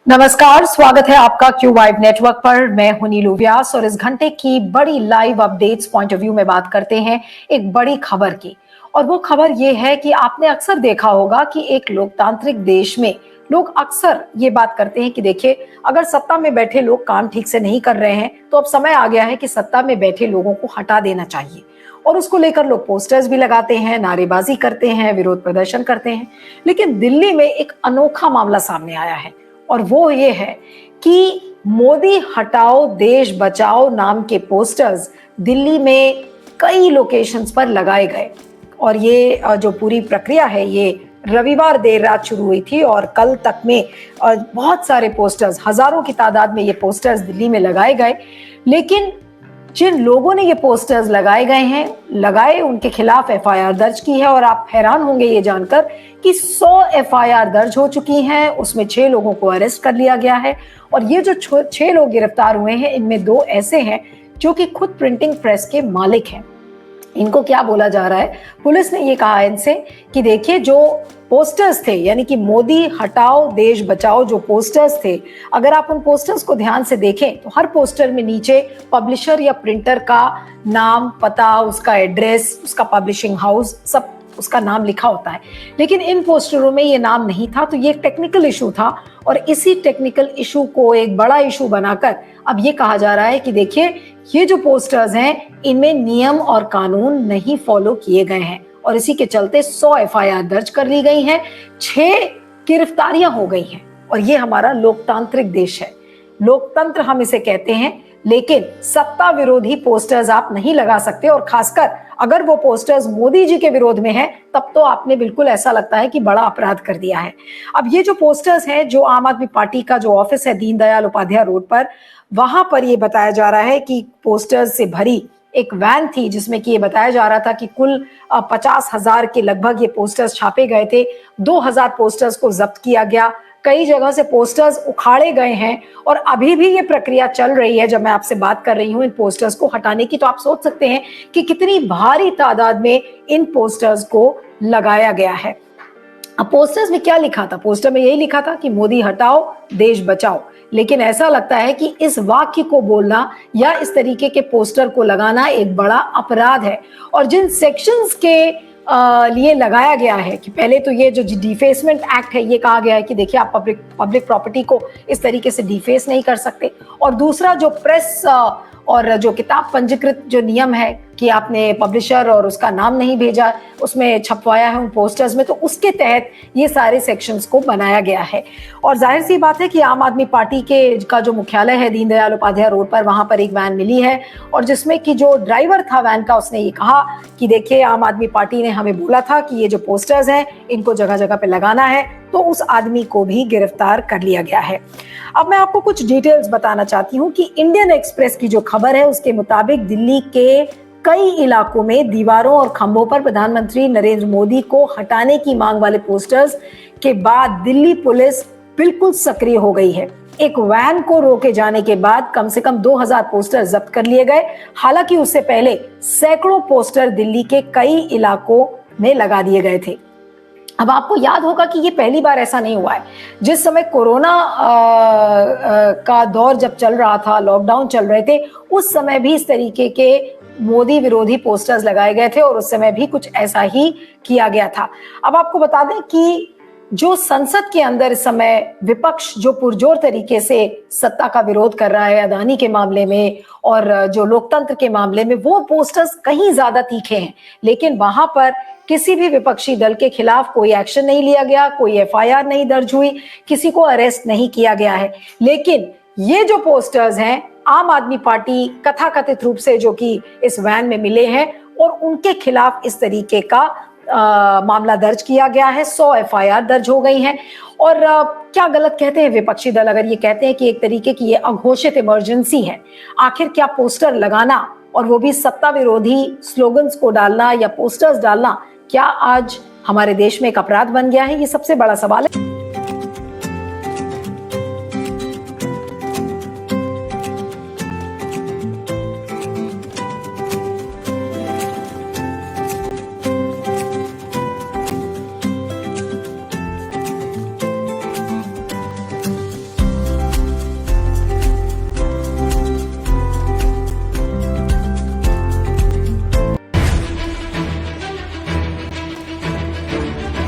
नमस्कार, स्वागत है आपका क्यू वाइब नेटवर्क पर। मैं हूं नीलू व्यास और इस घंटे की बड़ी live updates point of view में बात करते हैं एक बड़ी खबर की। और वो खबर ये है कि आपने अक्सर देखा होगा कि एक लोकतांत्रिक देश में लोग अक्सर ये बात करते हैं कि देखिए, अगर सत्ता में बैठे लोग काम ठीक से नहीं कर रहे हैं तो अब समय आ गया है कि सत्ता में बैठे लोगों को हटा देना चाहिए। और उसको लेकर लोग पोस्टर्स भी लगाते हैं, नारेबाजी करते हैं, विरोध प्रदर्शन करते हैं। लेकिन दिल्ली में एक अनोखा मामला सामने आया है और वो ये है कि मोदी हटाओ देश बचाओ नाम के पोस्टर्स दिल्ली में कई लोकेशंस पर लगाए गए। और ये जो पूरी प्रक्रिया है ये रविवार देर रात शुरू हुई थी और कल तक में बहुत सारे पोस्टर्स, हजारों की तादाद में ये पोस्टर्स दिल्ली में लगाए गए। लेकिन जिन लोगों ने ये पोस्टर्स लगाए उनके खिलाफ एफआईआर दर्ज की है। और आप हैरान होंगे ये जानकर कि 100 एफआईआर दर्ज हो चुकी हैं, उसमें 6 लोगों को अरेस्ट कर लिया गया है। और ये जो 6 लोग गिरफ्तार हुए हैं इनमें 2 ऐसे हैं जो कि खुद प्रिंटिंग प्रेस के मालिक हैं। इनको क्या बोला जा रहा है, पुलिस ने ये कहा इनसे कि देखिए, जो पोस्टर्स थे यानी कि मोदी हटाओ देश बचाओ जो पोस्टर्स थे, अगर आप उन पोस्टर्स को ध्यान से देखें तो हर पोस्टर में नीचे पब्लिशर या प्रिंटर का नाम, पता, उसका एड्रेस, उसका पब्लिशिंग हाउस, सब उसका नाम लिखा होता है। लेकिन इन पोस्टरों में ये नाम नहीं था। तो ये एक टेक्निकल इशू था और इसी टेक्निकल इशू को एक बड़ा इशू बनाकर अब ये कहा जा रहा है कि देखिए, ये जो पोस्टर्स हैं इनमें नियम और कानून नहीं फॉलो किए गए हैं और इसी के चलते 100 एफआईआर दर्ज कर ली गई हैं, 6 गिरफ्तारियां हो गई हैं। और ये हमारा लोकतांत्रिक देश है, लोकतंत्र हम इसे कहते हैं। लेकिन सत्ता विरोधी पोस्टर्स आप नहीं लगा सकते, और खासकर अगर वो पोस्टर्स मोदी जी के विरोध में है तब तो आपने बिल्कुल ऐसा लगता है कि बड़ा अपराध कर दिया है। अब ये जो पोस्टर्स हैं, जो आम आदमी पार्टी का जो ऑफिस है दीनदयाल उपाध्याय रोड पर, वहां पर ये बताया जा रहा है कि पोस्टर्स से भरी एक वैन थी जिसमें कि ये बताया जा रहा था कि कुल 50,000 के लगभग ये पोस्टर्स छापे गए थे। 2,000 पोस्टर्स को जब्त किया गया, कई जगह से पोस्टर्स उखाड़े गए हैं और अभी भी ये प्रक्रिया चल रही है। जब मैं आपसे बात कर रही हूँ इन पोस्टर्स को हटाने की, तो आप सोच सकते हैं कि कितनी भारी तादाद में इन पोस्टर्स को लगाया गया है। अब पोस्टर्स में क्या लिखा था? पोस्टर में यही लिखा था कि मोदी हटाओ देश बचाओ। लेकिन ऐसा लगता है कि इस वाक्य को बोलना या इस तरीके के पोस्टर को लगाना एक बड़ा अपराध है। और जिन सेक्शंस के लिए लगाया गया है कि पहले तो ये जो डिफेसमेंट एक्ट है, ये कहा गया है कि देखिए, आप पब्लिक प्रॉपर्टी को इस तरीके से डिफेस नहीं कर सकते। और दूसरा जो प्रेस और जो किताब पंजीकृत जो नियम है कि आपने पब्लिशर और उसका नाम नहीं भेजा, उसमें छपवाया है उन पोस्टर्स में, तो उसके तहत ये सारे सेक्शंस को बनाया गया है। और जाहिर सी बात है कि आम आदमी पार्टी के का जो मुख्यालय है दीनदयाल उपाध्याय रोड पर, वहां पर एक वैन मिली है और जिसमें कि जो ड्राइवर था वैन का, उसने ये कहा कि देखिए, आम आदमी पार्टी ने हमें बोला था कि ये जो पोस्टर्स हैं इनको जगह जगह पे लगाना है, तो उस आदमी को भी गिरफ्तार कर लिया गया है। अब मैं आपको कुछ डिटेल्स बताना चाहती हूँ कि इंडियन एक्सप्रेस की जो खबर है उसके मुताबिक दिल्ली के कई इलाकों में दीवारों और खंभों पर प्रधानमंत्री नरेंद्र मोदी को हटाने की मांग वाले पोस्टर्स के बाद दिल्ली पुलिस बिल्कुल सक्रिय हो गई है। एक वैन को रोके जाने के बाद कम से कम 2,000 पोस्टर जब्त कर लिए गए। हालांकि उससे पहले सैकड़ों पोस्टर दिल्ली के कई इलाकों में लगा दिए गए थे। अब आपको याद होगा कि ये पहली बार ऐसा नहीं हुआ है। जिस समय कोरोना का दौर जब चल रहा था, लॉकडाउन चल रहे थे, उस समय भी इस तरीके के मोदी विरोधी पोस्टर्स लगाए गए थे और उस समय भी कुछ ऐसा ही किया गया था। अब आपको बता दें कि जो संसद के अंदर इस समय विपक्ष जो पुरजोर तरीके से सत्ता का विरोध कर रहा है अदानी के मामले में और जो लोकतंत्र के मामले में, वो पोस्टर्स कहीं ज्यादा तीखे हैं। लेकिन वहां पर किसी भी विपक्षी दल के खिलाफ कोई एक्शन नहीं लिया गया, कोई एफआईआर नहीं दर्ज हुई, किसी को अरेस्ट नहीं किया गया है। लेकिन ये जो पोस्टर्स हैं आम आदमी पार्टी कथाकथित रूप से जो कि इस वैन में मिले हैं और उनके खिलाफ इस तरीके का मामला दर्ज किया गया है। 100 एफआईआर दर्ज हो गई हैं। और क्या गलत कहते हैं विपक्षी दल अगर ये कहते हैं कि एक तरीके की ये अघोषित इमरजेंसी है? आखिर क्या पोस्टर लगाना और वो भी सत्ता विरोधी स्लोगन्स को डालना या पोस्टर्स डालना, क्या आज हमारे देश में एक अपराध बन गया है? ये सबसे बड़ा सवाल है।